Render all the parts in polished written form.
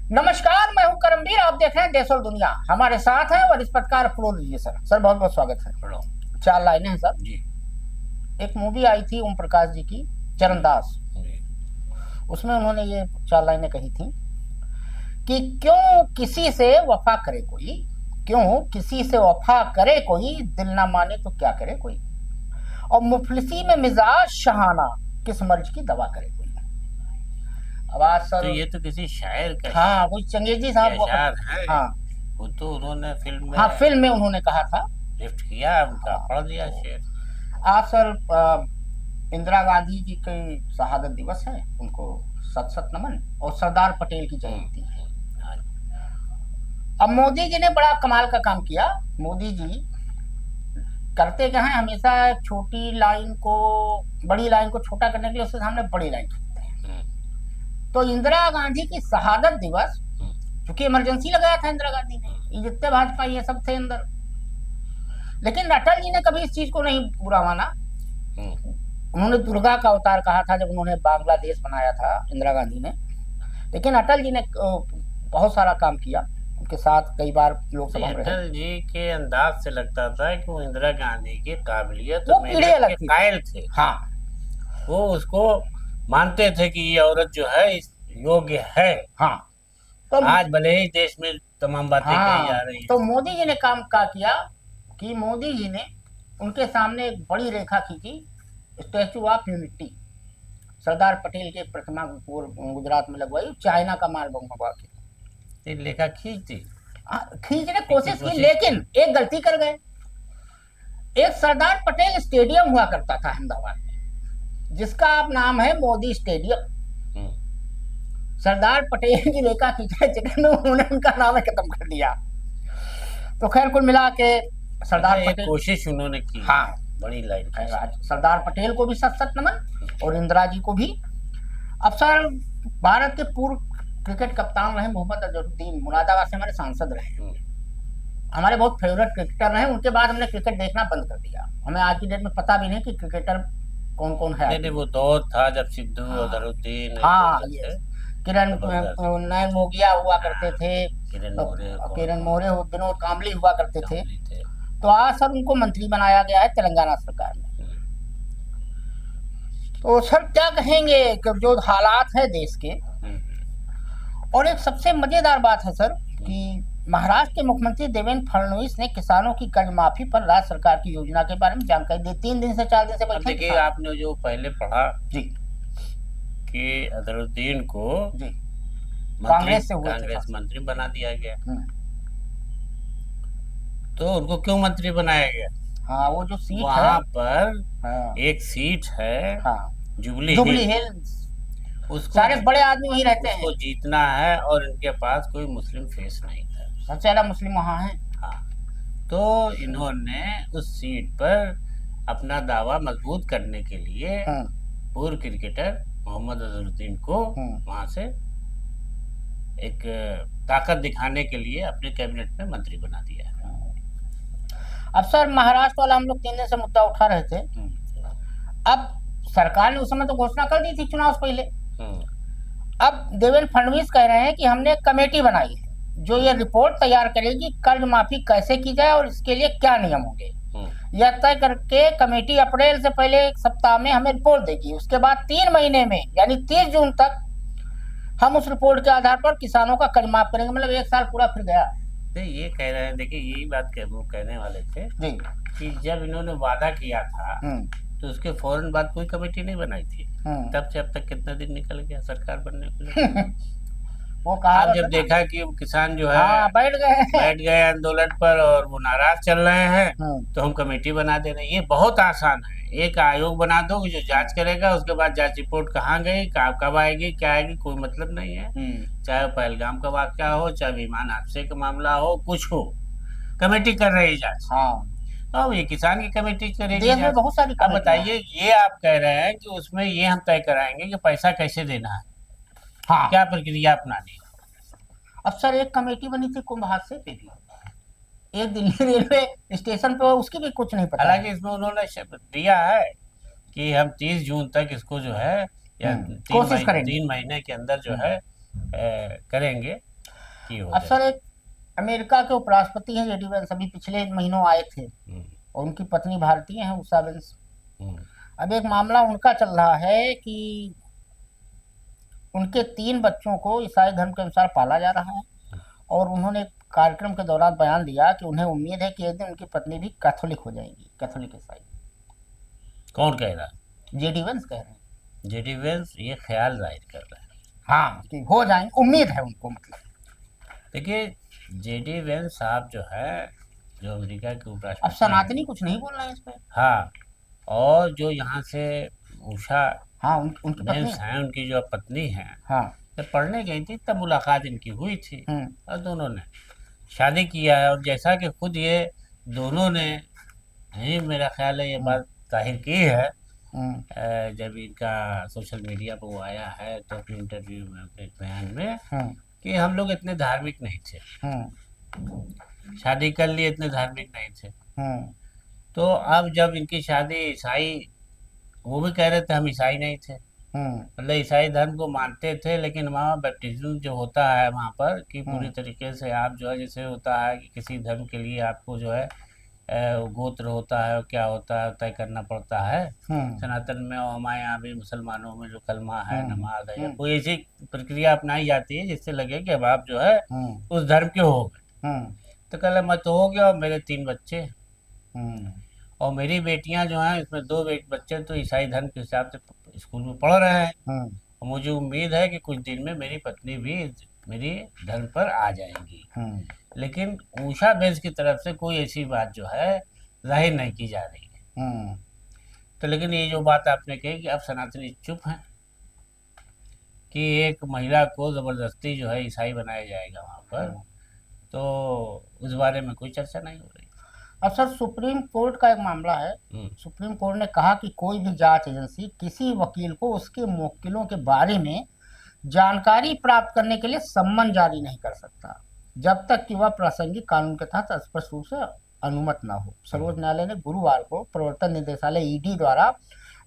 नमस्कार, मैं हूं करमवीर। आप देख रहे हैं देश और दुनिया। हमारे साथ है वरिष्ठ पत्रकार अफरोज जी। सर बहुत बहुत स्वागत है। पढ़ो चार लाइनें हैं सर। जी। एक मूवी आई थी ओम प्रकाश जी की, चरणदास। जी। उसमें उन्होंने ये चार लाइनें कही थी कि क्यों किसी से वफा करे कोई, क्यों किसी से वफा करे कोई, दिल ना माने तो क्या करे कोई, और मुफलिसी में मिजाज शहाना, किस मर्ज की दवा करे कोई। आवाज तो सर। ये तो किसी शायर का हाँ, कोई चंगेजी साहब के वक्त। अशार है। हाँ वो तो उन्होंने फिल्म हाँ, में फिल्म में उन्होंने कहा था। लिफ्ट किया, उनका हाँ, पढ़ दिया तो शेर। आज सर इंदिरा गांधी जी के शहादत दिवस है, उनको सत सत नमन, और सरदार पटेल की जयंती है। हाँ। अब मोदी जी ने बड़ा कमाल का काम किया। मोदी जी करते क्या है, हमेशा छोटी लाइन को, बड़ी लाइन को छोटा करने के लिए उसके सामने बड़ी लाइन खींचते हैं। तो इंदिरा गांधी की शहादत दिवस, क्योंकि इमरजेंसी लगाया था इंदिरा गांधी ने, ये जितने भाजपा ये सब थे अंदर, लेकिन अटल जी ने कभी इस चीज को नहीं बुरा माना। उन्होंने दुर्गा का अवतार कहा था जब उन्होंने बांग्लादेश बनाया था, इंदिरा गांधी ने। लेकिन अटल जी ने बहुत सारा काम किया, उनके साथ कई बार लोकसभा में रहे। अटल जी के अंदाज से लगता था कि वो इंदिरा गांधी की काबिलियत वो और पीढ़ी मेहनत अलग के थी। कायल थे। हाँ, वो उसको मानते थे कि ये औरत जो है इस योग्य है। हाँ। तो आज भले ही देश में तमाम बातें कही हाँ, जा रही तो हैं। मोदी जी ने काम क्या किया कि मोदी जी ने उनके सामने एक बड़ी रेखा खींची, statue of unity, Sardar Patel की एक प्रतिमा गुजरात में लगवाई, चाइना का माल मंगवा के। ये लेखा खींच दी। खींचने की कोशिश की, कोशिश लेकिन एक गलती कर गए। एक सरदार पटेल स्टेडियम हुआ करता था अहमदाबाद में, जिसका अब नाम है मोदी स्टेडियम। सरदार पटेल की रेखा खींचने चक्कर में उन्होंने उनका नाम खत्म कर दिया। तो खैर कुल मिला के सरदार एक पटेल, कोशिश उन्होंने की। हाँ, बड़ी लाइन सरदार पटेल को भी सत सत नमन, और इंदिरा जी को भी। अब सर, भारत के पूर्व क्रिकेट कप्तान रहे मोहम्मद अजहरुद्दीन, मुरादाबाद से हमारे सांसद रहे, हमारे बहुत फेवरेट क्रिकेटर रहे। उनके बाद हमने क्रिकेट देखना बंद कर दिया। हमें आज की डेट में पता भी नहीं कि क्रिकेटर कौन कौन है। नहीं, वो दौर था जब सिद्धू, अजहरुद्दीन, हाँ, ये किरण जबरदस्त। नयन मोगिया हुआ करते थे, किरण मोरे, विनोद कांबली हुआ करते थे। थे। तो आज सर उनको मंत्री बनाया गया है तेलंगाना सरकार में। तो सर क्या कहेंगे कि जो हालात है देश के। और एक सबसे मजेदार बात है सर कि महाराष्ट्र के मुख्यमंत्री देवेंद्र फडणवीस ने किसानों की कर्ज माफी पर राज्य सरकार की योजना के बारे में जानकारी दी। 3 दिन से 4 दिन से अब बैठे। देखिए, आपने जो पहले पढ़ा जी कि अजहरुद्दीन को जी, कांग्रेस मंत्री बना दिया गया। तो उनको क्यों मंत्री बनाया गया? हाँ, वो जो सीट वहां है, पर हाँ, एक सीट है, हाँ, जुबली जुबली हिल। हिल्स। उसको सारे बड़े आदमी वहीं रहते हैं। उसको जीतना है, और इनके पास कोई मुस्लिम फेस नहीं था। सबसे ज्यादा मुस्लिम वहाँ हैं। हाँ, तो इन्होंने उस सीट पर अपना दावा मजबूत करने के लिए पूर्व क्रिकेटर मोहम्मद अजहरुद्दीन को वहां से एक ताकत दिखाने के लिए अपने कैबिनेट में मंत्री बना दिया। अब सर महाराष्ट्र वाला हम लोग 3 दिन से मुद्दा उठा रहे थे। अब सरकार ने उस समय तो घोषणा कर दी थी चुनाव से पहले। अब देवेंद्र फडणवीस कह रहे हैं कि हमने एक कमेटी बनाई है जो ये रिपोर्ट तैयार करेगी कर्ज माफी कैसे की जाए और इसके लिए क्या नियम होंगे। यह तय करके कमेटी अप्रैल से पहले 1 सप्ताह में हमें रिपोर्ट देगी। उसके बाद 3 महीने में यानी 30 जून तक हम उस रिपोर्ट के आधार पर किसानों का कर्ज माफ करेंगे। मतलब 1 साल पूरा फिर गया। तो ये कह रहे हैं, देखिए यही बात वो कहने वाले थे जी कि जब इन्होंने वादा किया था तो उसके फौरन बाद कोई कमेटी नहीं बनाई थी। तब से अब तक कितना दिन निकल गया सरकार बनने के लिए। वो कहा आप जब देखा कि किसान जो है बैठ गए आंदोलन पर और वो नाराज चल रहे हैं, तो हम कमेटी बना दे रहे हैं। ये बहुत आसान है, एक आयोग बना दो जो जांच करेगा, उसके बाद जांच रिपोर्ट कहाँ गई, कब आएगी, क्या आएगी, कोई मतलब नहीं है। चाहे पहलगाम का वाकया हो, चाहे विमान हादसे का मामला हो, कुछ हो, कमेटी कर रही जांच। अब ये किसान की कमेटी करेगी। बहुत सारी। अब बताइए, ये आप कह रहे हैं कि उसमें ये हम तय कराएंगे कि पैसा कैसे देना है, हाँ, क्या प्रक्रिया अपनानी है। अब सर एक कमेटी बनी थी कुंभ हादसे पे भी, एक दिल्ली रेलवे स्टेशन पे, उसकी भी कुछ नहीं पता। हालांकि इसमें उन्होंने शब्द दिया है कि हम 30 जून तक इसको जो है या 3 महीने के अंदर जो है करेंगे। की हो अफसर जाए। एक अमेरिका के उपराष्ट्रपति हैं जेडी वेंस, अभी पिछले महीनों आए थे, हम्म, और उनकी पत्नी भारतीय हैं, उषा वेंस। हम्म, अब एक मामला उनका चल रहा है कि उनके 3 बच्चों को ईसाई धर्म के अनुसार पाला जा रहा है, और उन्होंने एक कार्यक्रम के दौरान बयान दिया कि उन्हें उम्मीद है कि एक दिन उनकी पत्नी भी कैथोलिक हो जाएंगी, कैथोलिक ईसाई। कौन कह रहा? जेडी वेंस कह रहे हैं। जेडी वेंस ये ख्याल जाहिर कर रहा है। हाँ, कि हो जाएंगे, उम्मीद है उनको, मतलब। देखिए, जेडी वेंस साहब जो है, जो अमेरिका के अब उपराष्ट्रपति सनातनी हैं, कुछ नहीं बोल रहे हैं इस पे। हाँ, और जो यहाँ से उषा हाँ, उनकी पत्नी। वेंस हैं, उनकी जो पत्नी हैं, हाँ। जब पढ़ने गई थी तब मुलाकात इनकी हुई थी, हम्म। और दोनों ने शादी किया है। और जैसा कि खुद ये दोनों ने ही, मेरा ख्याल है, ये बात जाहिर की है हम्म। जब इनका सोशल मीडिया पर वो आया है, तो अपने इंटरव्यू में, अपने एक बयान में, हम्म। कि हम लोग इतने धार्मिक नहीं थे, हम्म। शादी कर लिए, इतने धार्मिक नहीं थे। हम्म। तो अब जब इनकी शादी ईसाई, वो भी कह रहे थे हम ईसाई नहीं थे, हम्म। मतलब ईसाई धर्म को मानते थे, लेकिन वहाँ बैप्टिज्म जो होता है वहाँ पर, कि पूरी हम्म। तरीके से आप जो है, जैसे होता है कि किसी धर्म के लिए आपको जो है गोत्र होता है और क्या होता है तय करना पड़ता है। हम्म। सनातन में और हमारे यहाँ भी मुसलमानों में जो कलमा है, हम्म। नमाज है, या हम्म। कोई ऐसी प्रक्रिया अपनाई जाती है जिससे लगे कि अब आप जो है हम्म। उस धर्म के हो गए। हम्म। तो कल मैं तो हो गया, और मेरे 3 बच्चे, हम्म। और मेरी बेटियां जो हैं, इसमें 2 बच्चे तो ईसाई धर्म के हिसाब से स्कूल में पढ़ रहे हैं, हम्म। और मुझे उम्मीद है कि कुछ दिन में मेरी पत्नी भी मेरी धर्म पर आ जाएंगी। हम्म। लेकिन ऊषा बेंस की तरफ से कोई ऐसी बात जो है जाहिर नहीं की जा रही है। हम्म। तो लेकिन ये जो बात आपने कही कि अब सनातनी चुप हैं, कि एक महिला को ज़बरदस्ती जो है ईसाई बनाया जाएगा वहाँ पर, तो उस बारे में कोई चर्चा नहीं हो रही। अब सर, सुप्रीम कोर्ट का एक मामला है। हम्म, सुप्रीम कोर्ट ने कहा कि कोई भी जांच एजेंसी किसी वकील को उसके मुवक्किलों के बारे में जानकारी प्राप्त करने के लिए सम्मन जारी नहीं कर सकता, जब तक कि वह प्रासंगिक कानून के तहत स्पष्ट रूप से अनुमत न हो। सर्वोच्च न्यायालय ने गुरुवार को प्रवर्तन निदेशालय ईडी द्वारा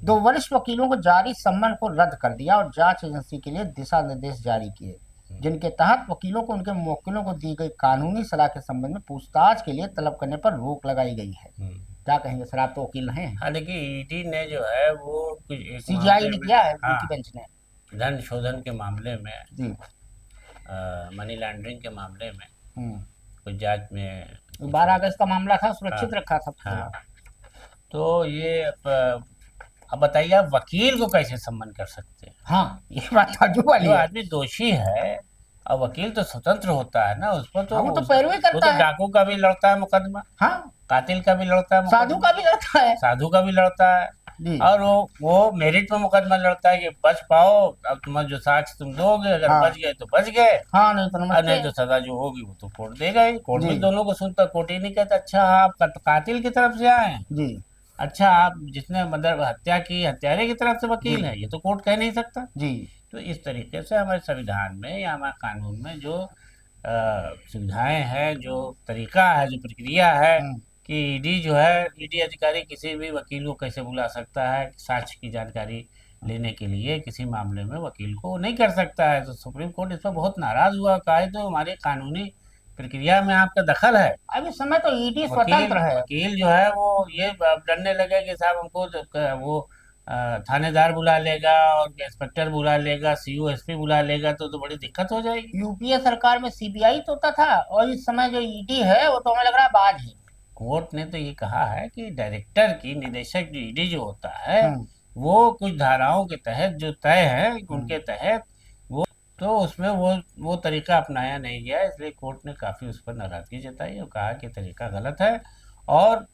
2 वरिष्ठ वकीलों को जारी सम्मन को रद्द कर दिया और जांच एजेंसी के लिए दिशा निर्देश जारी किए, जिनके तहत वकीलों को उनके मुवक्किलों को दी गई कानूनी सलाह के संबंध में पूछताछ के लिए तलब करने पर रोक लगाई गई है। क्या कहेंगे सर, आप तो वकील नहीं हैं। हाँ, देखिए, ईडी ने जो है वो कुछ एक सीजीआई मामले ने में, किया है, हाँ, उनकी बेंच ने। धन शोधन के मामले में, जी। मनी लॉन्ड्रिंग के मामले में हम्म। कुछ जांच में, 12 अगस्त का मामला था, सुरक्षित हाँ, रखा था हाँ, पूरा। तो ये अब बताइए, आप वकील को कैसे सम्मन कर सकते हैं? हाँ, ये बात ताज्जुब वाली जो है। आदमी दोषी है, और वकील तो स्वतंत्र होता है ना, उस पर तो हाँ, वो तो पैरवी वो करता तो है। डाकू का भी लड़ता है मुकदमा, हाँ, कातिल का भी लड़ता है साधु मुकदमा, का भी लड़ता है। साधु का भी लड़ता है, जी। और वो मेरिट पे मुकदमा लड़ता है कि बच पाओ, अब तुम्हारा जो साक्ष्य तुम दोगे, अगर हाँ। बच गए तो बच गए, हाँ, नहीं तो और नमस्ते। नहीं तो सजा जो होगी वो तो कोर्ट देगा ही। कोर्ट भी जी। दोनों को सुनता, कोर्ट ही नहीं कहता अच्छा आप कातिल की तरफ से आए हैं, जी। अच्छा आप जिसने मतलब हत्या की, हत्यारे की तरफ से वकील जी। है, ये तो कोर्ट कह नहीं सकता। जी। तो इस तरीके से हमारे संविधान में या हमारे कानून में जो सुविधाएं हैं, जो तरीका है, जो प्रक्रिया है, कि ईडी जो है, ईडी अधिकारी किसी भी वकील को कैसे बुला सकता है साक्ष्य की जानकारी लेने के लिए, किसी मामले में वकील को नहीं कर सकता है। तो सुप्रीम कोर्ट इस पर बहुत नाराज हुआ, कहा है तो हमारी कानूनी प्रक्रिया में आपका दखल है। अब इस समय तो ईडी वकील स्वतंत्र है। वकील जो है वो ये अब डरने लगे कि साहब हमको वो थानेदार बुला लेगा और इंस्पेक्टर बुला लेगा, सीओ एसपी बुला लेगा, तो बड़ी दिक्कत हो जाएगी। यूपीए सरकार में सीबीआई तो होता था, और इस समय जो ईडी है वो तो हमें लग रहा है बाज है। कोर्ट ने तो ये कहा है कि डायरेक्टर की, निदेशक जो ईडी जो होता है, हम्म। वो कुछ धाराओं के तहत जो तय है उनके तहत, वो तो उसमें वो तरीका अपनाया नहीं गया, इसलिए कोर्ट ने काफ़ी उस पर नाराजगी जताई और कहा कि तरीका गलत है, और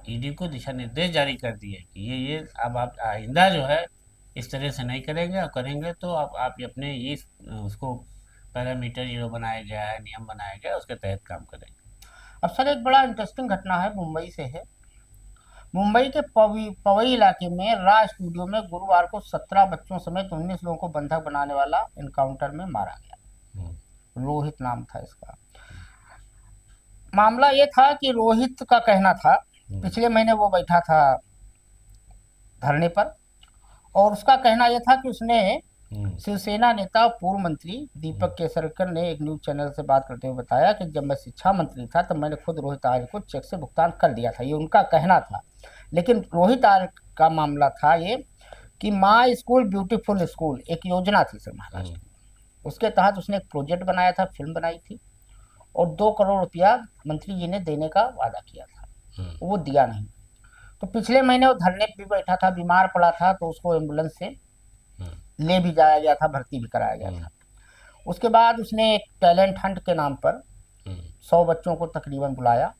ईडी को दिशा निर्देश जारी कर दिए कि ये अब आप आइंदा जो है इस तरह से नहीं करेंगे, और करेंगे तो आप अपने ये उसको पैरामीटर जो बनाया गया है, नियम बनाया गया है, उसके तहत काम करेंगे। अब सर, एक बड़ा इंटरेस्टिंग घटना है, मुंबई से है। मुंबई के पवई इलाके में राज स्टूडियो में गुरुवार को 17 बच्चों समेत 19 लोगों को बंधक बनाने वाला एनकाउंटर में मारा गया। रोहित नाम था इसका। मामला ये था कि रोहित का कहना था, पिछले महीने वो बैठा था धरने पर, और उसका कहना यह था कि उसने शिवसेना नेता और पूर्व मंत्री दीपक केसरकर ने एक न्यूज चैनल से बात करते हुए बताया कि जब मैं शिक्षा मंत्री था तब मैंने खुद रोहित आर्य को चेक से भुगतान कर दिया था, ये उनका कहना था। लेकिन रोहित आर्य का मामला था ये कि माई स्कूल ब्यूटीफुल स्कूल एक योजना थी सर महाराष्ट्र में, उसके तहत उसने एक प्रोजेक्ट बनाया था, फिल्म बनाई थी और 2 करोड़ रुपया मंत्री जी ने देने का वादा किया था, वो दिया नहीं। तो पिछले महीने वो धरने पे भी बैठा था, बीमार पड़ा था, तो उसको एम्बुलेंस से ले भी जाया गया था, भर्ती भी कराया गया था। उसके बाद उसने एक टैलेंट हंट के नाम पर 100 बच्चों को तकरीबन बुलाया,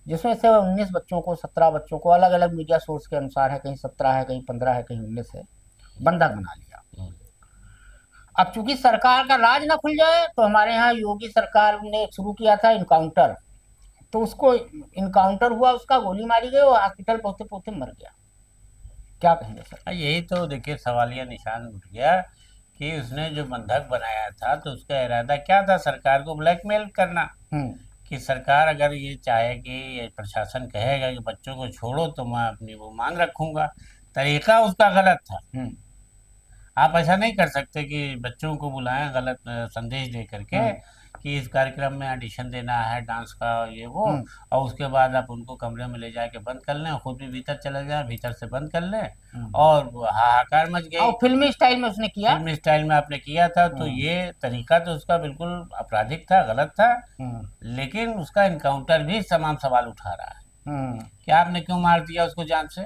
जिसमें से 19 बच्चों को 17 बच्चों को अलग अलग मीडिया सोर्स के अनुसार है, कहीं 17 है, कहीं 15 है, कहीं 19 है, बंधक बना लिया। अब चूंकि सरकार का राज ना खुल जाए तो हमारे यहाँ योगी सरकार ने शुरू किया था इनकाउंटर, तो उसको इनकाउंटर हुआ, उसका गोली मारी गई, वो हॉस्पिटल पहुंचते पहुंचते मर गया। क्या कहेंगे सर? यही तो देखिए सवालिया निशान उठ गया कि उसने जो बंधक बनाया था तो उसका इरादा क्या था, सरकार को ब्लैकमेल करना। कि सरकार अगर ये चाहेगी, प्रशासन कहेगा कि बच्चों को छोड़ो तो मैं अपनी वो मांग रखूंगा, तरीका उसका गलत था। आप ऐसा नहीं कर सकते कि बच्चों को बुलाएं गलत संदेश दे करके कि इस कार्यक्रम में ऑडिशन देना है डांस का ये वो, और उसके बाद आप उनको कमरे में ले जाके बंद कर लें, खुद भी भीतर चले जाएं, भीतर से बंद कर लें और हाहाकार मच गई। फिल्मी स्टाइल में उसने किया, फिल्मी स्टाइल में आपने किया था, तो ये तरीका तो उसका बिल्कुल आपराधिक था, गलत था। लेकिन उसका इनकाउंटर भी तमाम सवाल उठा रहा है कि आपने क्यों मार दिया उसको जान से।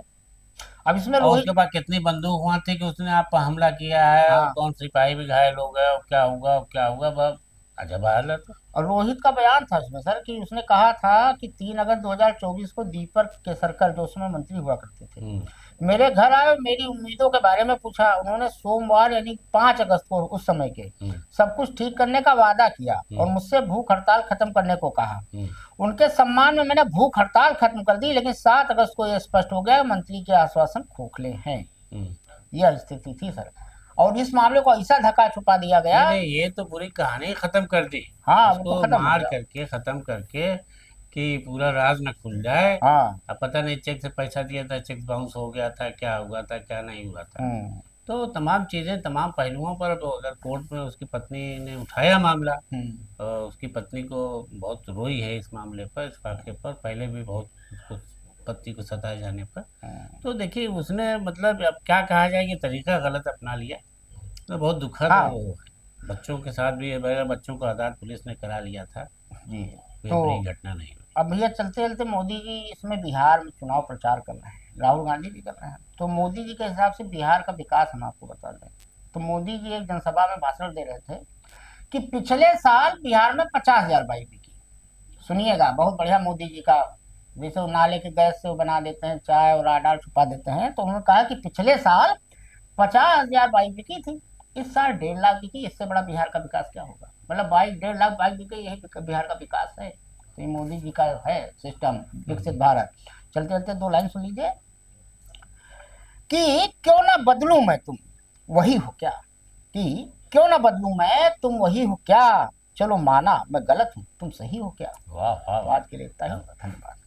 अब इसमें और उसके बाद कितनी बंदूक हुआ थी कि उसने आप पर हमला किया है, और कौन सिपाही भी घायल हो गया, क्या होगा क्या होगा, अजब हालत। और रोहित का बयान था उसमें सर कि उसने कहा था कि 3 अगस्त 2024 को दीपक केसरकर जो उसमें मंत्री हुआ करते थे मेरे घर आए और मेरी उम्मीदों के बारे में पूछा। उन्होंने सोमवार यानी 5 अगस्त को उस समय के सब कुछ ठीक करने का वादा किया और मुझसे भूख हड़ताल खत्म करने को कहा। उनके सम्मान में मैंने भूख हड़ताल खत्म कर दी, लेकिन 7 अगस्त को यह स्पष्ट हो गया मंत्री के आश्वासन खोखले हैं। यह स्थिति थी सर, और इस मामले को ऐसा धक्का छुपा दिया गया। नहीं, ये तो पूरी कहानी खत्म कर दी। हाँ, उसको मार करके खत्म करके कि पूरा राज न खुल जाए। अब पता नहीं चेक से पैसा दिया था, चेक बाउंस हो गया था, क्या हुआ था क्या नहीं हुआ था, तो तमाम चीजें तमाम पहलुओं पर उधर कोर्ट में उसकी पत्नी ने उठाया मामला, और उसकी पत्नी को बहुत रोई है इस मामले पर, इस वाक्य पर, पहले भी बहुत उसको पति को सताए जाने पर। तो देखिए उसने मतलब अब क्या कहा जाए कि तरीका गलत अपना लिया, तो बहुत दुखद वो बच्चों के साथ भी, बच्चों को आज़ाद पुलिस ने करा लिया था जी, तो बड़ी घटना नहीं। अब भैया चलते चलते मोदी जी इसमें बिहार में चुनाव प्रचार कर रहे हैं, राहुल गांधी भी कर रहे हैं, तो मोदी जी के हिसाब से बिहार का विकास हम आपको बता दें। तो मोदी जी एक जनसभा में भाषण दे रहे थे कि पिछले साल बिहार में 50,000 बाइक बिकी। सुनिएगा, बहुत बढ़िया मोदी जी का, जैसे वो नाले के गैस से वो बना देते हैं चाय और राडार छुपा देते हैं, तो उन्होंने कहा कि पिछले साल 50,000 बाइक बिकी थी, इस साल 1.5 लाख बिकी, इससे बड़ा बिहार का विकास क्या होगा। मतलब 1.5 लाख बाइक बिके, यही बिहार का विकास है। तो ये मोदी जी का है सिस्टम, विकसित भारत। चलते चलते 2 लाइन सुन लीजिए कि क्यों ना बदलूं मैं तुम वही हो क्या, कि क्यों ना बदलूं मैं तुम वही हो क्या, चलो माना मैं गलत हूं तुम सही हो क्या। वाह वाह, आज के लिए इतना ही, धन्यवाद।